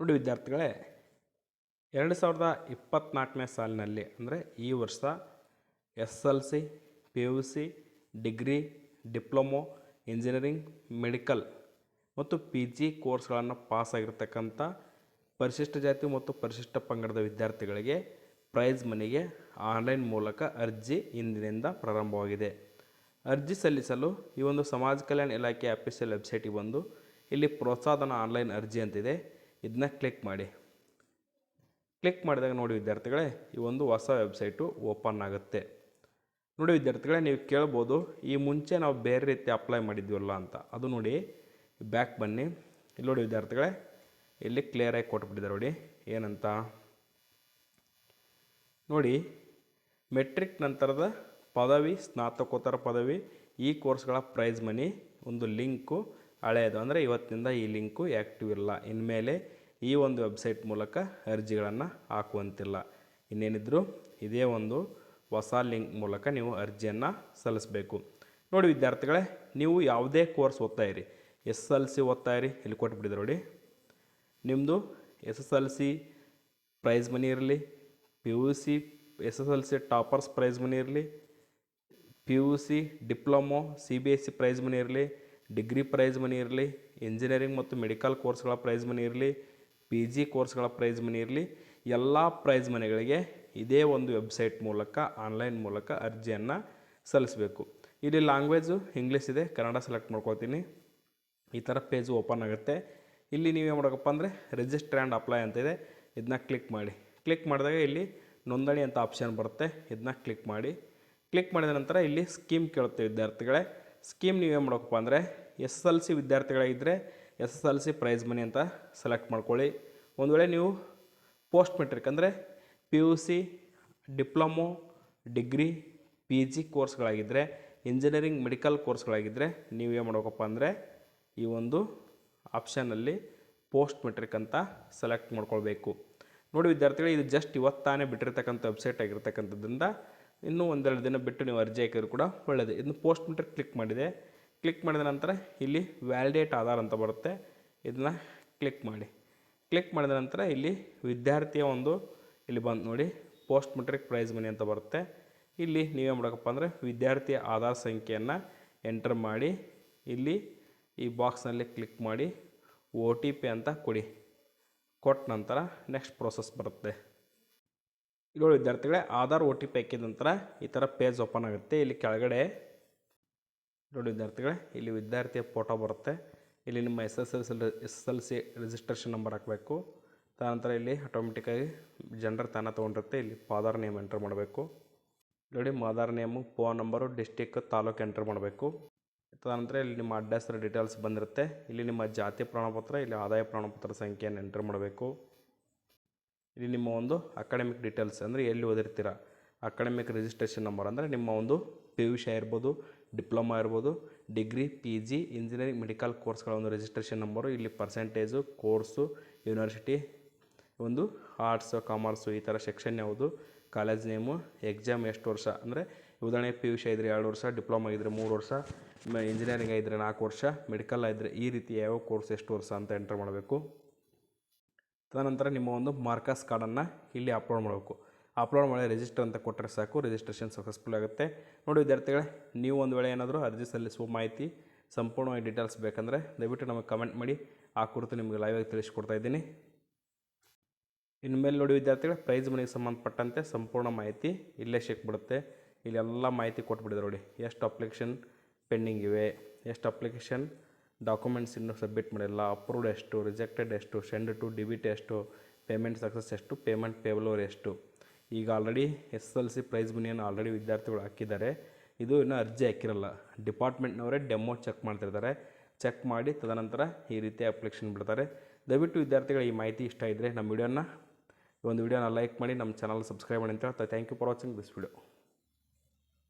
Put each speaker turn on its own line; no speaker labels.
ನೋಡಿ ವಿದ್ಯಾರ್ಥಿಗಳೇ, 2024ನೇ ಸಾಲಿನಲ್ಲಿ ಅಂದರೆ ಈ ವರ್ಷ SSLC, PUC, degree, diploma, engineering, medical ಮತ್ತು PG ಕೋರ್ಸ್ಗಳನ್ನು ಪಾಸ್ ಆಗಿರ್ತಕ್ಕಂಥ ಪರಿಶಿಷ್ಟ ಜಾತಿ ಮತ್ತು ಪರಿಶಿಷ್ಟ ಪಂಗಡದ ವಿದ್ಯಾರ್ಥಿಗಳಿಗೆ ಪ್ರೈಸ್ ಮನಿಗೆ ಆನ್ಲೈನ್ ಮೂಲಕ ಅರ್ಜಿ ಇಂದಿನಿಂದ ಪ್ರಾರಂಭವಾಗಿದೆ. ಅರ್ಜಿ ಸಲ್ಲಿಸಲು ಈ ಒಂದು ಸಮಾಜ ಕಲ್ಯಾಣ ಇಲಾಖೆ ಅಫಿಷಿಯಲ್ ವೆಬ್ಸೈಟಿಗೆ ಬಂದು ಇಲ್ಲಿ ಪ್ರೋತ್ಸಾಹಧನ ಆನ್ಲೈನ್ ಅರ್ಜಿ ಅಂತಿದೆ, ಇದನ್ನ ಕ್ಲಿಕ್ ಮಾಡಿ. ಕ್ಲಿಕ್ ಮಾಡಿದಾಗ ನೋಡಿ ವಿದ್ಯಾರ್ಥಿಗಳೇ, ಈ ಒಂದು ಹೊಸ ವೆಬ್ಸೈಟು ಓಪನ್ ಆಗುತ್ತೆ. ನೋಡಿ ವಿದ್ಯಾರ್ಥಿಗಳೇ, ನೀವು ಕೇಳ್ಬೋದು ಈ ಮುಂಚೆ ನಾವು ಬೇರೆ ರೀತಿ ಅಪ್ಲೈ ಮಾಡಿದ್ವಲ್ಲ ಅಂತ. ಅದು ನೋಡಿ, ಬ್ಯಾಕ್ ಬನ್ನಿ. ಇಲ್ಲಿ ನೋಡಿ ವಿದ್ಯಾರ್ಥಿಗಳೇ, ಇಲ್ಲಿ ಕ್ಲಿಯರಾಗಿ ಕೊಟ್ಬಿಟ್ಟಿದ್ದಾರೆ ನೋಡಿ ಏನಂತ ನೋಡಿ. ಮೆಟ್ರಿಕ್ ನಂತರದ ಪದವಿ, ಸ್ನಾತಕೋತ್ತರ ಪದವಿ ಈ ಕೋರ್ಸ್ಗಳ ಪ್ರೈಸ್ ಮನಿ ಒಂದು ಲಿಂಕು ಹಳೆಯದು, ಅಂದರೆ ಇವತ್ತಿನಿಂದ ಈ ಲಿಂಕು ಆ್ಯಕ್ಟಿವ್ ಇಲ್ಲ. ಇನ್ಮೇಲೆ ಈ ಒಂದು ವೆಬ್ಸೈಟ್ ಮೂಲಕ ಅರ್ಜಿಗಳನ್ನು ಹಾಕುವಂತಿಲ್ಲ. ಇನ್ನೇನಿದ್ರು ಇದೇ ಒಂದು ಹೊಸ ಲಿಂಕ್ ಮೂಲಕ ನೀವು ಅರ್ಜಿಯನ್ನು ಸಲ್ಲಿಸಬೇಕು. ನೋಡಿ ವಿದ್ಯಾರ್ಥಿಗಳೇ, ನೀವು ಯಾವುದೇ ಕೋರ್ಸ್ ಓದ್ತಾ ಇರಿ, SSLC ಓದ್ತಾ ಇರಿ, ಇಲ್ಲಿ ಕೊಟ್ಬಿಟ್ಟಿದ್ದಾರೆ ನೋಡಿ. ನಿಮ್ಮದು SSLC ಪ್ರೈಸ್ ಮನಿ ಇರಲಿ, PUC SSLC toppers prize money ಇರಲಿ, PUC diploma CBSE prize money ಇರಲಿ, ಡಿಗ್ರಿ ಪ್ರೈಸ್ ಮನಿ ಇರಲಿ, ಇಂಜಿನಿಯರಿಂಗ್ ಮತ್ತು ಮೆಡಿಕಲ್ ಕೋರ್ಸ್ಗಳ ಪ್ರೈಸ್ ಮನಿ ಇರಲಿ, PG ಕೋರ್ಸ್ಗಳ ಪ್ರೈಸ್ ಮನಿ ಇರಲಿ, ಎಲ್ಲ ಪ್ರೈಸ್ ಮನಿಗಳಿಗೆ ಇದೇ ಒಂದು ವೆಬ್ಸೈಟ್ ಮೂಲಕ ಆನ್ಲೈನ್ ಮೂಲಕ ಅರ್ಜಿಯನ್ನು ಸಲ್ಲಿಸಬೇಕು. ಇಲ್ಲಿ ಲ್ಯಾಂಗ್ವೇಜು ಇಂಗ್ಲೀಷ್ ಇದೆ, ಕನ್ನಡ ಸೆಲೆಕ್ಟ್ ಮಾಡ್ಕೊಳ್ತೀನಿ. ಈ ಥರ ಪೇಜು ಓಪನ್ ಆಗುತ್ತೆ. ಇಲ್ಲಿ ನೀವೇನು ಮಾಡೋಕ್ಕಪ್ಪ ಅಂದರೆ ರಿಜಿಸ್ಟರ್ ಆ್ಯಂಡ್ ಅಪ್ಲೈ ಅಂತಿದೆ, ಇದನ್ನ ಕ್ಲಿಕ್ ಮಾಡಿ. ಕ್ಲಿಕ್ ಮಾಡಿದಾಗ ಇಲ್ಲಿ ನೋಂದಣಿ ಅಂತ ಆಪ್ಷನ್ ಬರುತ್ತೆ, ಇದನ್ನ ಕ್ಲಿಕ್ ಮಾಡಿ. ಕ್ಲಿಕ್ ಮಾಡಿದ ನಂತರ ಇಲ್ಲಿ ಸ್ಕೀಮ್ ಕೇಳುತ್ತೆ ವಿದ್ಯಾರ್ಥಿಗಳೇ. ಸ್ಕೀಮ್ ನೀವೇನು ಮಾಡೋಕ್ಕಪ್ಪ ಅಂದರೆ SSLC ವಿದ್ಯಾರ್ಥಿಗಳಾಗಿದ್ದರೆ SSLC ಪ್ರೈಸ್ ಮನಿ ಅಂತ ಸೆಲೆಕ್ಟ್ ಮಾಡ್ಕೊಳ್ಳಿ. ಒಂದು ವೇಳೆ ನೀವು ಪೋಸ್ಟ್ ಮೆಟ್ರಿಕ್ ಅಂದರೆ PUC, ಡಿಪ್ಲೊಮೊ, ಡಿಗ್ರಿ, PG ಕೋರ್ಸ್ಗಳಾಗಿದ್ದರೆ, ಇಂಜಿನಿಯರಿಂಗ್ ಮೆಡಿಕಲ್ ಕೋರ್ಸ್ಗಳಾಗಿದ್ದರೆ ನೀವೇನು ಮಾಡೋಕ್ಕಪ್ಪ ಅಂದರೆ ಈ ಒಂದು ಆಪ್ಷನಲ್ಲಿ ಪೋಸ್ಟ್ ಮೆಟ್ರಿಕ್ ಅಂತ ಸೆಲೆಕ್ಟ್ ಮಾಡ್ಕೊಳ್ಬೇಕು. ನೋಡಿ ವಿದ್ಯಾರ್ಥಿಗಳು, ಇದು ಜಸ್ಟ್ ಇವತ್ತಾನೇ ಬಿಟ್ಟಿರ್ತಕ್ಕಂಥ ವೆಬ್ಸೈಟ್ ಆಗಿರ್ತಕ್ಕಂಥದ್ರಿಂದ ಇನ್ನೂ ಒಂದೆರಡು ದಿನ ಬಿಟ್ಟು ನೀವು ಅರ್ಜಿ ಹಾಕಿದ್ರು ಕೂಡ ಒಳ್ಳೆಯದು. ಇದನ್ನು ಪೋಸ್ಟ್ ಮೆಟ್ರಿಕ್ ಕ್ಲಿಕ್ ಮಾಡಿದೆ. ಕ್ಲಿಕ್ ಮಾಡಿದ ನಂತರ ಇಲ್ಲಿ ವ್ಯಾಲಿಡೇಟ್ ಆಧಾರ್ ಅಂತ ಬರುತ್ತೆ, ಇದನ್ನು ಕ್ಲಿಕ್ ಮಾಡಿ. ಕ್ಲಿಕ್ ಮಾಡಿದ ನಂತರ ಇಲ್ಲಿ ವಿದ್ಯಾರ್ಥಿಯ ಒಂದು ಇಲ್ಲಿ ಬಂದು ನೋಡಿ ಪೋಸ್ಟ್ ಮೆಟ್ರಿಕ್ ಪ್ರೈಸ್ ಮನಿ ಅಂತ ಬರುತ್ತೆ. ಇಲ್ಲಿ ನೀವೇ ಮಾಡೋಕ್ಕಪ್ಪ ಅಂದರೆ ವಿದ್ಯಾರ್ಥಿಯ ಆಧಾರ್ ಸಂಖ್ಯೆಯನ್ನು ಎಂಟರ್ ಮಾಡಿ ಇಲ್ಲಿ ಈ ಬಾಕ್ಸ್ನಲ್ಲಿ ಕ್ಲಿಕ್ ಮಾಡಿ OTP ಅಂತ ಕೊಡಿ. ಕೊಟ್ಟ ನಂತರ ನೆಕ್ಸ್ಟ್ ಪ್ರೋಸೆಸ್ ಬರುತ್ತೆ. ಇಲ್ಲಿ ವಿದ್ಯಾರ್ಥಿಗಳೇ, ಆಧಾರ್ OTP ಹಾಕಿದ ನಂತರ ಈ ಥರ ಪೇಜ್ ಓಪನ್ ಆಗುತ್ತೆ. ಇಲ್ಲಿ ಕೆಳಗಡೆ ನೋಡಿ ವಿದ್ಯಾರ್ಥಿಗಳೇ, ಇಲ್ಲಿ ವಿದ್ಯಾರ್ಥಿಯ ಫೋಟೋ ಬರುತ್ತೆ. ಇಲ್ಲಿ ನಿಮ್ಮ SSLC ರಿಜಿಸ್ಟ್ರೇಷನ್ ನಂಬರ್ ಹಾಕಬೇಕು. ತದನಂತರ ಇಲ್ಲಿ ಆಟೋಮೆಟಿಕ್ಕಾಗಿ ಜೆಂಡರ್ ತಾನ ತೊಗೊಂಡಿರುತ್ತೆ. ಇಲ್ಲಿ ಫಾದರ್ ನೇಮ್ ಎಂಟರ್ ಮಾಡಬೇಕು. ನೋಡಿ mother name, phone number, district, taluk enter ಮಾಡಬೇಕು. ತದನಂತರ ಇಲ್ಲಿ ನಿಮ್ಮ ಅಡ್ರೆಸ್ ಡೀಟೇಲ್ಸ್ ಬಂದಿರುತ್ತೆ. ಇಲ್ಲಿ ನಿಮ್ಮ ಜಾತಿ ಪ್ರಮಾಣಪತ್ರ, ಇಲ್ಲಿ ಆದಾಯ ಪ್ರಮಾಣಪತ್ರ ಸಂಖ್ಯೆಯನ್ನು ಎಂಟರ್ ಮಾಡಬೇಕು. ಇಲ್ಲಿ ನಿಮ್ಮ ಒಂದು ಅಕಾಡೆಮಿಕ್ ಡೀಟೇಲ್ಸ್ ಅಂದರೆ ಎಲ್ಲಿ ಓದಿರ್ತೀರ, ಅಕಾಡೆಮಿಕ್ ರಿಜಿಸ್ಟ್ರೇಷನ್ ನಂಬರ್ ಅಂದರೆ ನಿಮ್ಮ ಒಂದು PUC ಇರ್ಬೋದು, ಡಿಪ್ಲೊಮಾ ಇರ್ಬೋದು, ಡಿಗ್ರಿ, PG, ಇಂಜಿನಿಯರಿಂಗ್, ಮೆಡಿಕಲ್ ಕೋರ್ಸ್ಗಳ ಒಂದು ರಿಜಿಸ್ಟ್ರೇಷನ್ ನಂಬರು, ಇಲ್ಲಿ ಪರ್ಸೆಂಟೇಜು, ಕೋರ್ಸು, ಯೂನಿವರ್ಸಿಟಿ, ಒಂದು ಆರ್ಟ್ಸು, ಕಾಮರ್ಸು ಈ ಥರ ಸೆಕ್ಷನ್ ಯಾವುದು, ಕಾಲೇಜ್ ನೇಮು, ಎಕ್ಸಾಮ್ ಎಷ್ಟು ವರ್ಷ ಅಂದರೆ ಉದಾಹರಣೆ PUC ಇದ್ದರೆ 2 ವರ್ಷ, ಡಿಪ್ಲೊಮಾ ಇದ್ದರೆ 3 ವರ್ಷ, ಇಂಜಿನಿಯರಿಂಗ್ ಇದ್ದರೆ 4 ವರ್ಷ, ಮೆಡಿಕಲ್ ಇದ್ದರೆ ಈ ರೀತಿ ಯಾವ ಕೋರ್ಸ್ ಎಷ್ಟು ವರ್ಷ ಅಂತ ಎಂಟರ್ ಮಾಡಬೇಕು. ತದನಂತರ ನಿಮ್ಮ ಒಂದು ಮಾರ್ಕಸ್ ಕಾರ್ಡನ್ನು ಇಲ್ಲಿ ಅಪ್ಲೋಡ್ ಮಾಡಬೇಕು. ಅಪ್ಲೋಡ್ ಮಾಡಿ ರಿಜಿಸ್ಟರ್ ಅಂತ ಕೊಟ್ಟರೆ ಸಾಕು, ರಿಜಿಸ್ಟ್ರೇಷನ್ ಸಕ್ಸಸ್ಫುಲ್ ಆಗುತ್ತೆ. ನೋಡಿ ವಿದ್ಯಾರ್ಥಿಗಳೇ, ನೀವು ಒಂದು ವೇಳೆ ಏನಾದರೂ ಅರ್ಜಿ ಸಲ್ಲಿಸುವ ಮಾಹಿತಿ ಸಂಪೂರ್ಣವಾಗಿ ಡೀಟೇಲ್ಸ್ ಬೇಕಂದರೆ ದಯವಿಟ್ಟು ನಮಗೆ ಕಮೆಂಟ್ ಮಾಡಿ, ಆ ಕುರಿತು ನಿಮಗೆ ಲೈವಾಗಿ ತಿಳಿಸ್ಕೊಡ್ತಾ ಇದ್ದೀನಿ. ಇನ್ಮೇಲೆ ನೋಡಿ ವಿದ್ಯಾರ್ಥಿಗಳೇ, ಪ್ರೈಸ್ ಮನಿಗೆ ಸಂಬಂಧಪಟ್ಟಂತೆ ಸಂಪೂರ್ಣ ಮಾಹಿತಿ ಇಲ್ಲೇ ಸಿಕ್ಬಿಡುತ್ತೆ. ಇಲ್ಲೆಲ್ಲ ಮಾಹಿತಿ ಕೊಟ್ಬಿಟ್ಟಿದೆ ನೋಡಿ, ಎಷ್ಟು ಅಪ್ಲಿಕೇಶನ್ ಪೆಂಡಿಂಗ್ ಇವೆ, ಎಷ್ಟು ಅಪ್ಲಿಕೇಶನ್ ಡಾಕ್ಯುಮೆಂಟ್ಸ್ ಇನ್ನೂ ಸಬ್ಮಿಟ್ ಮಾಡಿಲ್ಲ, ಅಪ್ರೂವ್ಡ್ ಎಷ್ಟು, ರಿಜೆಕ್ಟೆಡ್ ಎಷ್ಟು, ಸೆಂಡ್ ಟು ಡಿಬಿಟ್ ಎಷ್ಟು, ಪೇಮೆಂಟ್ ಸಕ್ಸಸ್ ಎಷ್ಟು, ಪೇಮೆಂಟ್ ಪೇಬಲ್ ಎಷ್ಟು. ಈಗ ಆಲ್ರೆಡಿ SSLC ಪ್ರೈಸ್ ಮನಿಯನ್ನು ಆಲ್ರೆಡಿ ವಿದ್ಯಾರ್ಥಿಗಳು ಹಾಕಿದ್ದಾರೆ. ಇದು ಇನ್ನೂ ಅರ್ಜಿ ಹಾಕಿರಲ್ಲ, ಡಿಪಾರ್ಟ್ಮೆಂಟ್ನವರೇ ಡೆಮೋ ಚೆಕ್ ಮಾಡ್ತಿರ್ತಾರೆ. ಚೆಕ್ ಮಾಡಿ ತದನಂತರ ಈ ರೀತಿ ಅಪ್ಲಿಕೇಶನ್ ಬಿಡ್ತಾರೆ. ದಯವಿಟ್ಟು ವಿದ್ಯಾರ್ಥಿಗಳು ಈ ಮಾಹಿತಿ ಇಷ್ಟ ಇದ್ದರೆ ನಮ್ಮ ವಿಡಿಯೋನ ಲೈಕ್ ಮಾಡಿ, ನಮ್ಮ ಚಾನಲ್ ಸಬ್ಸ್ಕ್ರೈಬ್ ಮಾಡಿ ಅಂತ ಹೇಳ್ತಾ thank you for watching this video.